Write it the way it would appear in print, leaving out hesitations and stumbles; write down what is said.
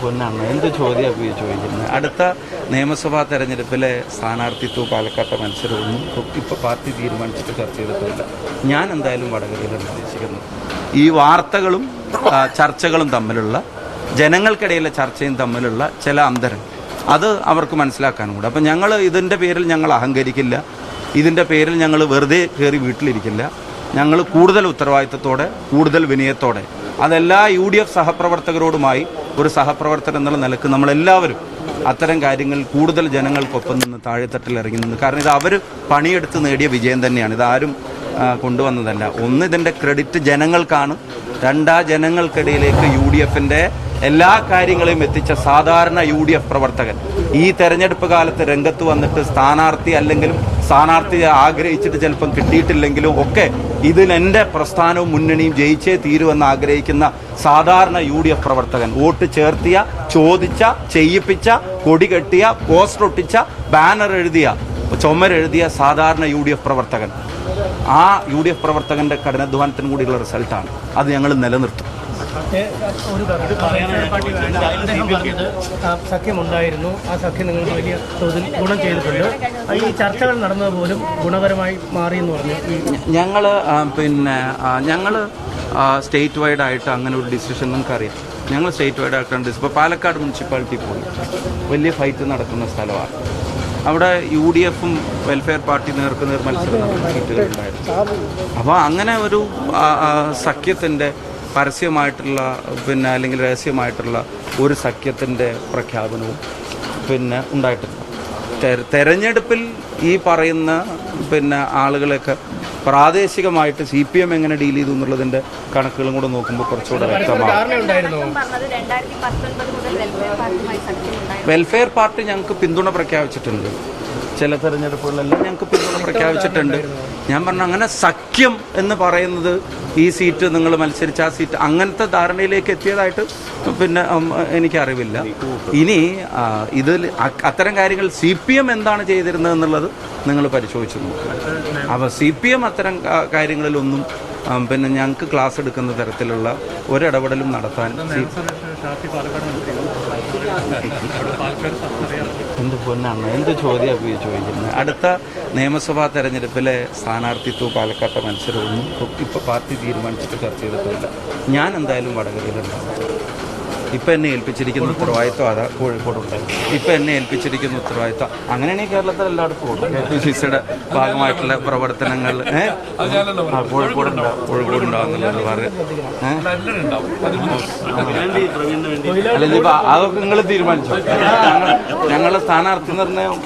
പൊന്നാണ് എന്ത് ചോദ്യമാണ് ചോദിക്കുന്നത്. അടുത്ത നിയമസഭാ തെരഞ്ഞെടുപ്പിലെ സ്ഥാനാർത്ഥിത്വവും പാലക്കാട്ടെ മത്സരമൊന്നും ഇപ്പോൾ പാർട്ടി തീരുമാനിച്ചിട്ട് ചർച്ച ചെയ്തിട്ടില്ല. ഞാൻ എന്തായാലും വടകരയിലാണ് ഉദ്ദേശിക്കുന്നത്. ഈ വാർത്തകളും ചർച്ചകളും തമ്മിലുള്ള ജനങ്ങൾക്കിടയിലെ ചർച്ചയും തമ്മിലുള്ള ചില അന്തരം അത് അവർക്ക് മനസ്സിലാക്കാനും കൂടെ. അപ്പം ഞങ്ങൾ ഇതിൻ്റെ പേരിൽ ഞങ്ങൾ അഹങ്കരിക്കില്ല, ഇതിൻ്റെ പേരിൽ ഞങ്ങൾ വെറുതെ കയറി വീട്ടിലിരിക്കില്ല. ഞങ്ങൾ കൂടുതൽ ഉത്തരവാദിത്തത്തോടെ കൂടുതൽ വിനയത്തോടെ അതെല്ലാ UDF സഹപ്രവർത്തകരോടുമായി ഒരു സഹപ്രവർത്തകൻ എന്നുള്ള നിലക്ക് നമ്മളെല്ലാവരും അത്തരം കാര്യങ്ങളിൽ കൂടുതൽ ജനങ്ങൾക്കൊപ്പം നിന്ന് താഴെത്തട്ടിൽ ഇറങ്ങി നിന്ന്. കാരണം ഇത് അവർ പണിയെടുത്ത് നേടിയ വിജയം തന്നെയാണ്, ഇതാരും കൊണ്ടുവന്നതല്ല. ഒന്ന്, ഇതിൻ്റെ ക്രെഡിറ്റ് ജനങ്ങൾക്കാണ്. രണ്ടാ, ജനങ്ങൾക്കിടയിലേക്ക് UDFൻ്റെ എല്ലാ കാര്യങ്ങളെയും എത്തിച്ച സാധാരണ UDF പ്രവർത്തകൻ ഈ തെരഞ്ഞെടുപ്പ് കാലത്ത് രംഗത്ത് വന്നിട്ട് സ്ഥാനാർത്ഥി അല്ലെങ്കിലും സ്ഥാനാർത്ഥിയെ ആഗ്രഹിച്ചിട്ട് ചിലപ്പം കിട്ടിയിട്ടില്ലെങ്കിലും ഒക്കെ ഇതിൽ എൻ്റെ പ്രസ്ഥാനവും മുന്നണിയും ജയിച്ചേ തീരുമെന്ന് ആഗ്രഹിക്കുന്ന സാധാരണ UDF പ്രവർത്തകൻ, വോട്ട് ചേർത്തിയ, ചോദിച്ച, ചെയ്യിപ്പിച്ച, കൊടി കെട്ടിയ, പോസ്റ്റർ ഒട്ടിച്ച, ബാനർ എഴുതിയ, ചുമരെഴുതിയ സാധാരണ UDF പ്രവർത്തകൻ. ആ UDF പ്രവർത്തകന്റെ കഠിനാധ്വാനത്തിനും കൂടിയുള്ള റിസൾട്ടാണ്. അത് ഞങ്ങൾ നിലനിർത്തും. സഖ്യമുണ്ടായിരുന്നു, ആ സഖ്യം നിങ്ങൾക്ക് വലിയ തോതിൽ ഗുണം ചെയ്തിട്ടുണ്ട്. ഈ ചർച്ചകൾ നടന്നത് പോലും ഗുണപരമായി മാറിയെന്ന് പറഞ്ഞു. ഞങ്ങൾ സ്റ്റേറ്റ് വൈഡ് ആയിട്ട് അങ്ങനെ ഒരു ഡിസിഷൻ നിങ്ങൾക്കറിയാം. ഞങ്ങൾ സ്റ്റേറ്റ് വൈഡ് ആയിട്ടാണ് ഇപ്പോൾ പാലക്കാട് മുനിസിപ്പാലിറ്റി പോയി വലിയ ഫൈറ്റ് നടക്കുന്ന സ്ഥലമാണ്. അവിടെ UDFും വെൽഫെയർ പാർട്ടി നേർക്കുനേർ മത്സരം സീറ്റുകളുണ്ടായിരുന്നു. അപ്പോൾ അങ്ങനെ ഒരു സഖ്യത്തിൻ്റെ പരസ്യമായിട്ടുള്ള അല്ലെങ്കിൽ രഹസ്യമായിട്ടുള്ള ഒരു സഖ്യത്തിൻ്റെ പ്രഖ്യാപനവും ഉണ്ടായിട്ടില്ല. തെരഞ്ഞെടുപ്പിൽ ഈ പറയുന്ന ആളുകളെയൊക്കെ പ്രാദേശികമായിട്ട് CPM എങ്ങനെ ഡീൽ ചെയ്തു എന്നുള്ളതിൻ്റെ കണക്കുകളും കൂടെ നോക്കുമ്പോൾ കുറച്ചുകൂടെ വ്യക്തമാകും. വെൽഫെയർ പാർട്ടി ഞങ്ങൾക്ക് പിന്തുണ പ്രഖ്യാപിച്ചിട്ടുണ്ട്. ചില തെരഞ്ഞെടുപ്പുകളിലെല്ലാം ഞങ്ങൾക്ക് പിന്തുണ പ്രഖ്യാപിച്ചിട്ടുണ്ട്. ഞാൻ പറഞ്ഞു, അങ്ങനെ സഖ്യം എന്ന് പറയുന്നത് ഈ സീറ്റ് നിങ്ങൾ മത്സരിച്ച ആ സീറ്റ് അങ്ങനത്തെ ധാരണയിലേക്ക് എത്തിയതായിട്ട് എനിക്കറിവില്ല. ഇനി ഇതിൽ അത്തരം കാര്യങ്ങൾ CPM എന്താണ് ചെയ്തിരുന്നത് എന്നുള്ളത് നിങ്ങൾ പരിശോധിച്ചു നോക്കുക. അപ്പോൾ CPM അത്തരം കാര്യങ്ങളിലൊന്നും ഞങ്ങൾക്ക് ക്ലാസ് എടുക്കുന്ന തരത്തിലുള്ള ഒരിടപെടലും നടത്താൻ എന്ത് പൊന്നാണ് എന്ത് ചോദ്യമാണ് ചോദിക്കുന്നത്. അടുത്ത നിയമസഭാ തെരഞ്ഞെടുപ്പിലെ സ്ഥാനാർത്ഥിത്വവും പാലക്കാട്ടെ മത്സരമൊന്നും ഇപ്പോൾ പാർട്ടി തീരുമാനിച്ചിട്ട് ചർച്ച ചെയ്തിട്ടില്ല. ഞാൻ എന്തായാലും വടകരയിലുണ്ടാവും. ഇപ്പം എന്നെ ഏൽപ്പിച്ചിരിക്കുന്ന ഉത്തരവാദിത്വം അതാ കോഴിക്കോടുണ്ട്. ഇപ്പം എന്നെ ഏൽപ്പിച്ചിരിക്കുന്ന ഉത്തരവാദിത്വം അങ്ങനെയാണെങ്കിൽ കേരളത്തിൽ എല്ലായിടത്തും ഉണ്ട്. KPCCയുടെ ഭാഗമായിട്ടുള്ള പ്രവർത്തനങ്ങൾ കോഴിക്കോടുണ്ടാവുന്നുള്ളത് അല്ലെങ്കിൽ അതൊക്കെ നിങ്ങൾ തീരുമാനിച്ചോ. ഞങ്ങളുടെ സ്ഥാനാർത്ഥി നിർണ്ണയം